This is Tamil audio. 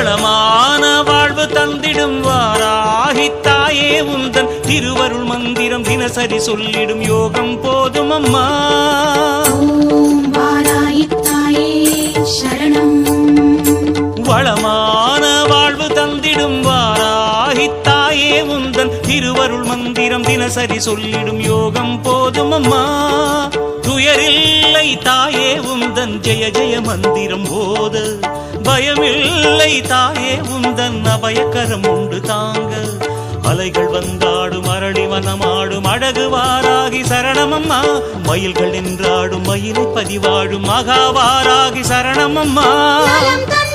வளமான வாழ்வு தந்திடும் வாராகி தாயே உந்தன் திருவருள் மந்திரம் தினசரி சொல்லிடும் யோகம் போதும் அம்மா. ஓம் வாராகி தாயே சரணம். வளமான வாழ்வு தந்திடும் வாராகி தாயே உந்தன் திருவருள் மந்திரம் தினசரி சொல்லிடும் யோகம் போதும் அம்மா. துயரில்லை தாயே உந்தன் ஜெய ஜெய மந்திரம் போத, பயமில்லை தாயே உந்தன் அபயக்கரம் உண்டு தாங்க. அலைகள் வந்தாடும் அரளி வனமாடும் அழகு வாராகி சரணமம்மா. மயில்கள் நின்றாடும் மயிலை பதிவாடும் மகாவாராகி சரணமம்மா. நலம் தந்த